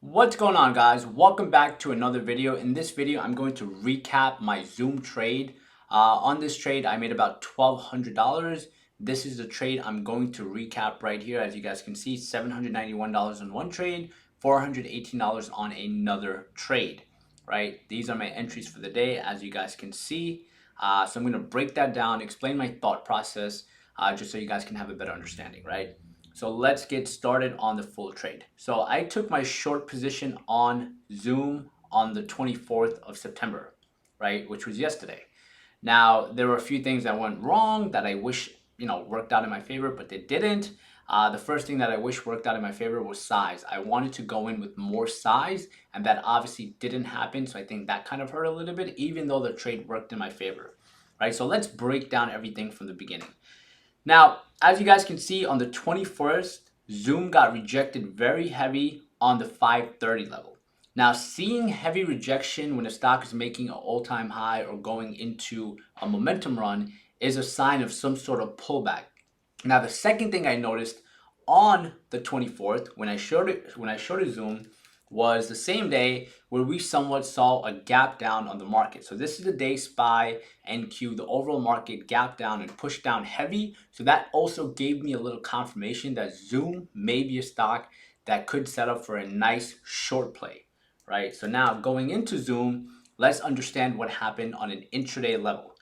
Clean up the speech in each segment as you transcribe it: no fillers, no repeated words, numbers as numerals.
What's going on, guys? Welcome back to another video. In this video, I'm going to recap my Zoom trade. On this trade, I made about $1,200. This is the trade I'm going to recap right here. As you guys can see, $791 on one trade, $418 on another trade, right? These are my entries for the day, as you guys can see. So I'm going to break that down, explain my thought process, just so you guys can have a better understanding, right? So let's get started on the full trade. So I took my short position on Zoom on the 24th of September, right? Which was yesterday. Now, there were a few things that went wrong that I wish, worked out in my favor, but they didn't. The first thing that I wish worked out in my favor was size. I wanted to go in with more size, and that obviously didn't happen. So I think that kind of hurt a little bit, even though the trade worked in my favor, right? So let's break down everything from the beginning. Now, as you guys can see on the 21st, Zoom got rejected very heavy on the 530 level. Now, seeing heavy rejection when a stock is making an all-time high or going into a momentum run is a sign of some sort of pullback. Now, the second thing I noticed on the 24th when I showed a Zoom was the same day where we somewhat saw a gap down on the market. So this is the day SPY NQ, the overall market gap down and pushed down heavy. So that also gave me a little confirmation that Zoom may be a stock that could set up for a nice short play, right? So now going into Zoom, let's understand what happened on an intraday level.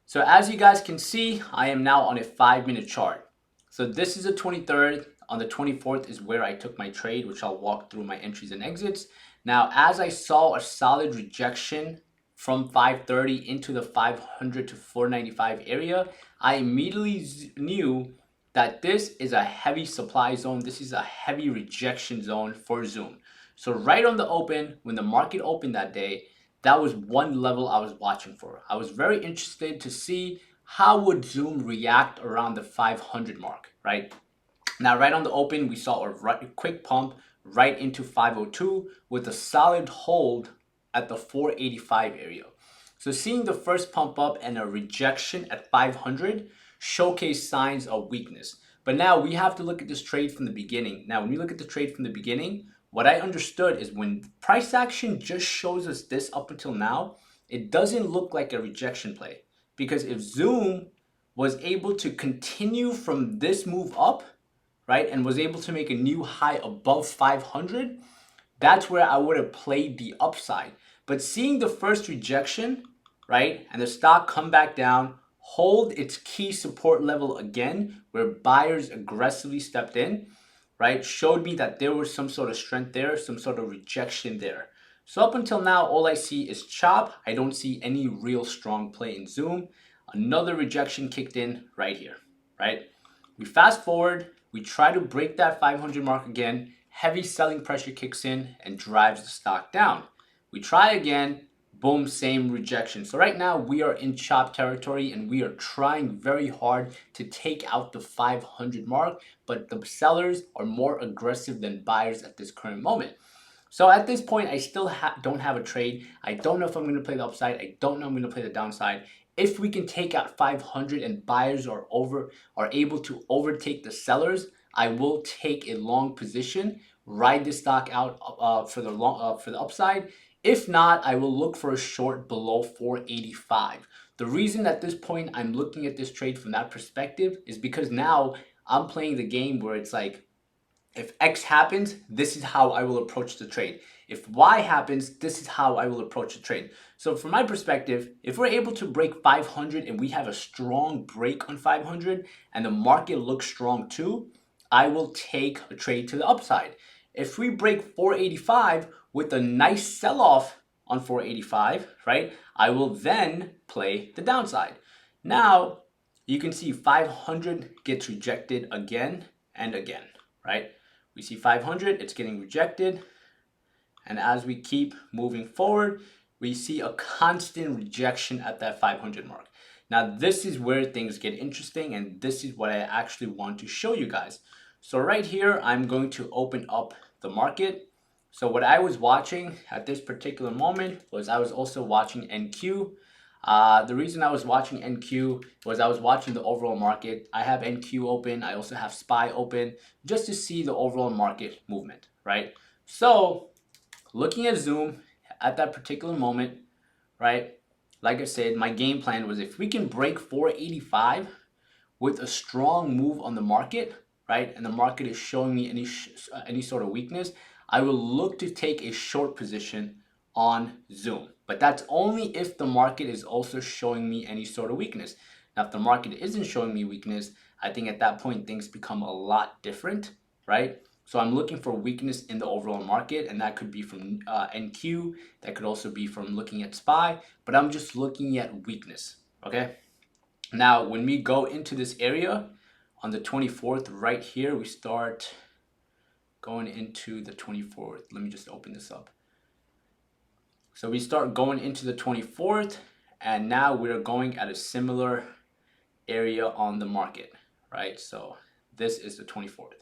So as you guys can see, I am now on a 5-minute chart. So this is the 23rd. On the 24th is where I took my trade, which I'll walk through my entries and exits. Now, as I saw a solid rejection from 530 into the 500 to 495 area, I immediately knew that this is a heavy supply zone. This is a heavy rejection zone for Zoom. So right on the open, when the market opened that day, that was one level I was watching for. I was very interested to see how would Zoom react around the 500 mark, right? Now, right on the open, we saw a quick pump right into 502 with a solid hold at the 485 area. So seeing the first pump up and a rejection at 500 showcase signs of weakness. But now we have to look at this trade from the beginning. Now, when we look at the trade from the beginning, what I understood is when price action just shows us this up until now, it doesn't look like a rejection play. Because if Zoom was able to continue from this move up, right, and was able to make a new high above 500, that's where I would have played the upside. But seeing the first rejection, right, and the stock come back down, hold its key support level again, where buyers aggressively stepped in, right, showed me that there was some sort of strength there, some sort of rejection there. So up until now, all I see is chop. I don't see any real strong play in Zoom. Another rejection kicked in right here, right? We fast forward, we try to break that 500 mark again, heavy selling pressure kicks in and drives the stock down. We try again, boom, same rejection. So right now we are in chop territory and we are trying very hard to take out the 500 mark, but the sellers are more aggressive than buyers at this current moment. So at this point, I still don't have a trade. I don't know if I'm going to play the upside. I don't know if I'm going to play the downside. If we can take out 500 and buyers are able to overtake the sellers, I will take a long position, ride the stock out for the upside. If not, I will look for a short below 485. The reason at this point I'm looking at this trade from that perspective is because now I'm playing the game where it's like, if X happens, this is how I will approach the trade. If Y happens, this is how I will approach the trade. So from my perspective, if we're able to break 500 and we have a strong break on 500 and the market looks strong too, I will take a trade to the upside. If we break 485 with a nice sell-off on 485, right, I will then play the downside. Now, you can see 500 gets rejected again and again, right? We see 500, it's getting rejected. And as we keep moving forward, we see a constant rejection at that 500 mark. Now, this is where things get interesting, and this is what I actually want to show you guys. So right here, I'm going to open up the market. So what I was watching at this particular moment was I was also watching NQ. The reason I was watching NQ was I was watching the overall market. I have NQ open. I also have SPY open just to see the overall market movement, right? So looking at Zoom at that particular moment, right? Like I said, my game plan was if we can break 485 with a strong move on the market, right? And the market is showing me any sort of weakness, I will look to take a short position on Zoom. But that's only if the market is also showing me any sort of weakness. Now, if the market isn't showing me weakness, I think at that point things become a lot different, right? So I'm looking for weakness in the overall market, and that could be from NQ, that could also be from looking at SPY, but I'm just looking at weakness, okay? Now, when we go into this area on the 24th, right here, we start going into the 24th. Let me just open this up. So we start going into the 24th, and now we're going at a similar area on the market, right? So this is the 24th.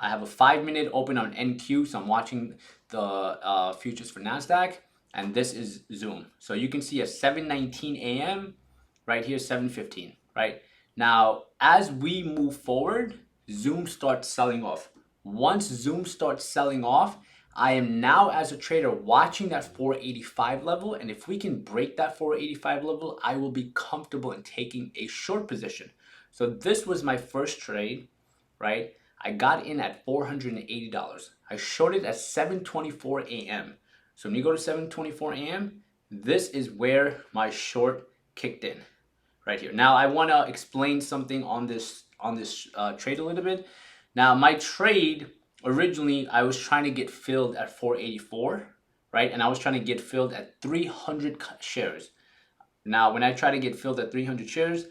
I have a 5-minute open on NQ, so I'm watching the futures for NASDAQ, and this is Zoom. So you can see at 7:19 a.m., right here, 7:15, right? Now, as we move forward, Zoom starts selling off. Once Zoom starts selling off, I am now as a trader watching that 485 level, and if we can break that 485 level, I will be comfortable in taking a short position. So this was my first trade, right? I got in at $480. I shorted at 7:24 a.m. So when you go to 7:24 a.m., this is where my short kicked in, right here. Now I want to explain something on this trade a little bit. Now my trade originally I was trying to get filled at 484, right? And I was trying to get filled at 300 shares. Now when I try to get filled at 300 shares,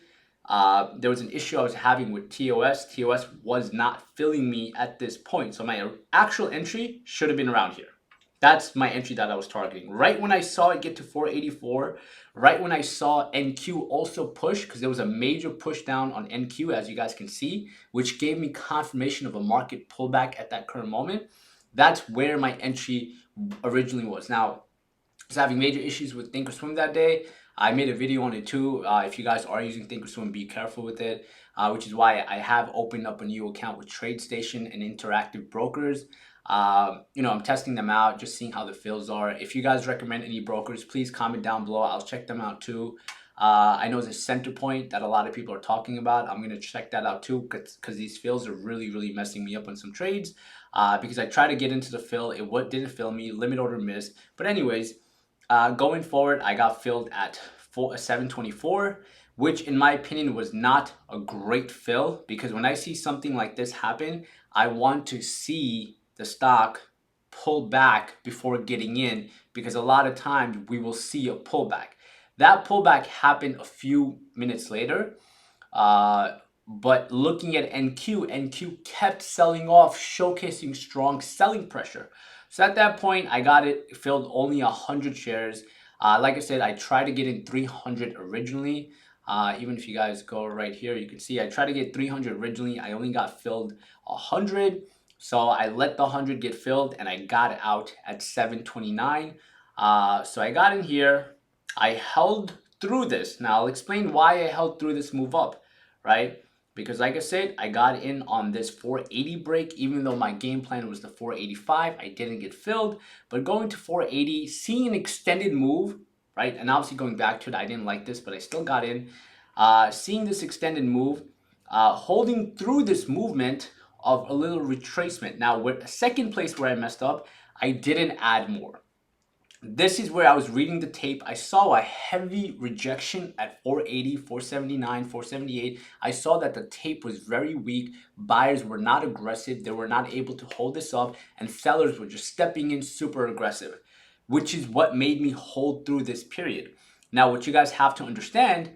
there was an issue I was having with TOS. TOS was not filling me at this point. So my actual entry should have been around here. That's my entry that I was targeting. Right when I saw it get to 484, right when I saw NQ also push, because there was a major push down on NQ, as you guys can see, which gave me confirmation of a market pullback at that current moment. That's where my entry originally was. Now, I was having major issues with Thinkorswim that day. I made a video on it too. If you guys are using Thinkorswim, be careful with it, which is why I have opened up a new account with TradeStation and Interactive Brokers. I'm testing them out, just seeing how the fills are. If you guys recommend any brokers, please comment down below. I'll check them out too. I know there's Center Point that a lot of people are talking about. I'm going to check that out too because these fills are really, really messing me up on some trades because I tried to get into the fill. It didn't fill me. Limit order missed. But anyways, going forward, I got filled at 724, which in my opinion was not a great fill because when I see something like this happen, I want to see the stock pull back before getting in because a lot of times we will see a pullback. That pullback happened a few minutes later. But looking at NQ kept selling off, showcasing strong selling pressure. So at that point, I got it filled only 100 shares. Like I said, I tried to get in 300 originally. Even if you guys go right here, you can see I tried to get 300 originally. I only got filled 100. So I let the 100 get filled and I got out at 729. So I got in here. I held through this. Now I'll explain why I held through this move up, right? Because like I said, I got in on this 480 break, even though my game plan was the 485, I didn't get filled. But going to 480, seeing an extended move, right? And obviously going back to it, I didn't like this, but I still got in. Seeing this extended move, holding through this movement of a little retracement. Now, second place where I messed up, I didn't add more. This is where I was reading the tape. I saw a heavy rejection at 480, 479, 478. I saw that the tape was very weak. Buyers were not aggressive. They were not able to hold this up. And sellers were just stepping in super aggressive, which is what made me hold through this period. Now, what you guys have to understand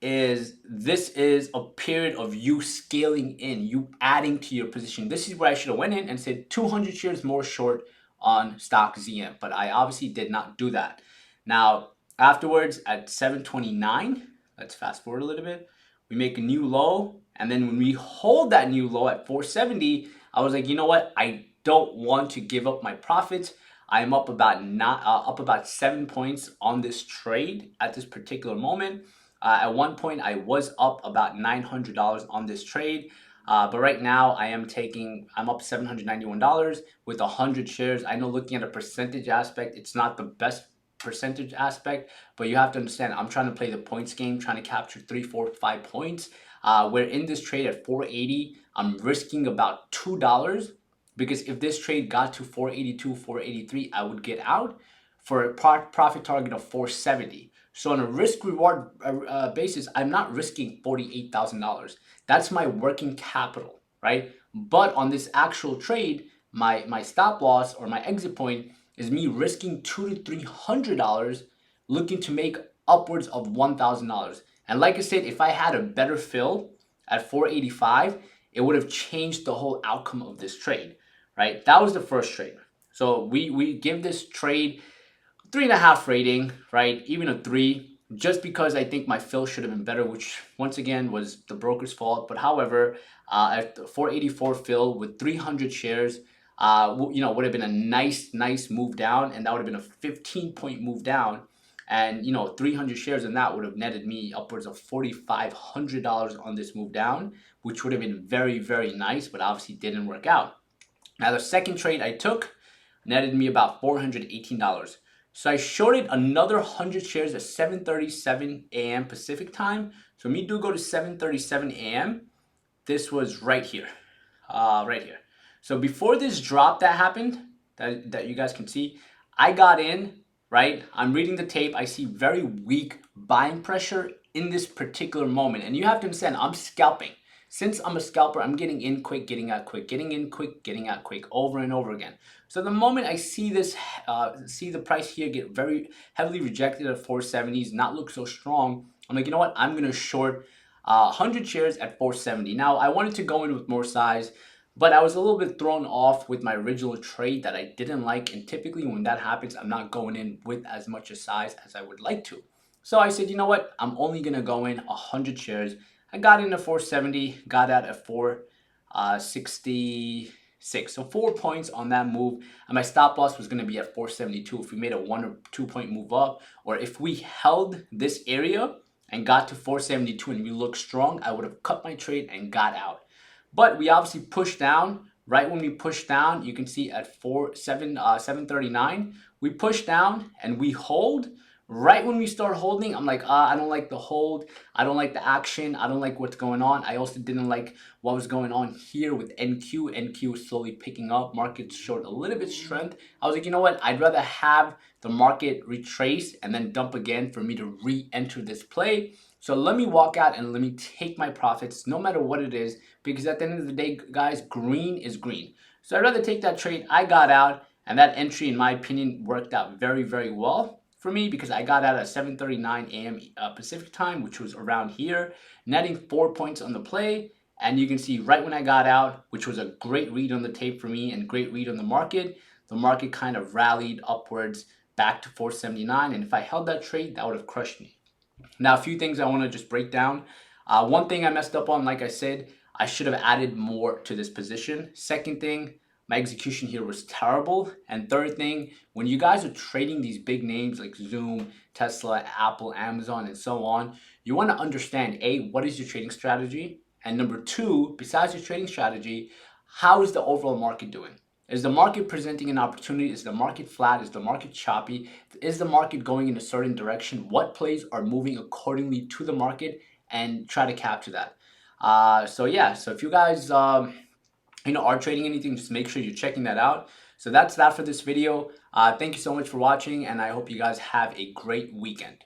is this is a period of you scaling in, you adding to your position. This is where I should have went in and said 200 shares more short on stock ZM, but I obviously did not do that. Now, afterwards at 729, let's fast forward a little bit, we make a new low, and then when we hold that new low at 470, I was like, you know what? I don't want to give up my profits. I'm up about 7 points on this trade at this particular moment. At one point, I was up about $900 on this trade. But right now I'm up $791 with 100 shares. I know looking at a percentage aspect, it's not the best percentage aspect, but you have to understand I'm trying to play the points game, trying to capture 3, 4, 5 points. We're in this trade at 480. I'm risking about $2 because if this trade got to 482, 483, I would get out for a profit target of 470. So on a risk reward basis, I'm not risking $48,000. That's my working capital, right? But on this actual trade, my stop loss or my exit point is me risking $200 to $300, looking to make upwards of $1,000. And like I said, if I had a better fill at 485, it would have changed the whole outcome of this trade, right? That was the first trade. So we give this trade 3.5 rating, right? Even a 3, just because I think my fill should have been better, which once again was the broker's fault. But however, at 484 fill with 300 shares, would have been a nice move down, and that would have been a 15-point move down. And 300 shares in that would have netted me upwards of $4,500 on this move down, which would have been very, very nice, but obviously didn't work out. Now the second trade I took netted me about $418. So I shorted another 100 shares at 7:37 a.m. Pacific time. So when we do go to 7:37 a.m., this was right here, right here. So before this drop that happened, that you guys can see, I got in, right? I'm reading the tape. I see very weak buying pressure in this particular moment. And you have to understand, I'm scalping. Since I'm a scalper, I'm getting in quick, getting out quick, getting in quick, getting out quick, over and over again. So the moment I see this, see the price here get very heavily rejected at 470s, not look so strong, I'm like, you know what? I'm gonna short 100 shares at 470. Now I wanted to go in with more size, but I was a little bit thrown off with my original trade that I didn't like. And typically when that happens, I'm not going in with as much a size as I would like to. So I said, you know what? I'm only gonna go in 100 shares. I got into 470, got out at 466. So 4 points on that move. And my stop loss was going to be at 472 if we made a 1 or 2 point move up. Or if we held this area and got to 472 and we looked strong, I would have cut my trade and got out. But we obviously pushed down. Right when we pushed down, you can see at 739, we push down and we hold. Right when we start holding, I'm like, I don't like the hold. I don't like the action. I don't like what's going on. I also didn't like what was going on here with NQ. NQ was slowly picking up. Market showed a little bit strength. I was like, you know what? I'd rather have the market retrace and then dump again for me to re-enter this play. So let me walk out and let me take my profits no matter what it is, because at the end of the day, guys, green is green. So I'd rather take that trade. I got out, and that entry, in my opinion, worked out very, very well for me because I got out at 7:39 a.m. Pacific time, which was around here, netting 4 points on the play. And you can see right when I got out, which was a great read on the tape for me and great read on the market kind of rallied upwards back to 479. And if I held that trade, that would have crushed me. Now, a few things I want to just break down. One thing I messed up on, like I said, I should have added more to this position. Second thing, my execution here was terrible. And third thing, when you guys are trading these big names like Zoom, Tesla, Apple, Amazon, and so on, you want to understand, A, what is your trading strategy? And number two, besides your trading strategy, how is the overall market doing? Is the market presenting an opportunity? Is the market flat? Is the market choppy? Is the market going in a certain direction? What plays are moving accordingly to the market? And try to capture that. So if you guys are trading anything, just make sure you're checking that out. So that's that for this video. Thank you so much for watching, and I hope you guys have a great weekend.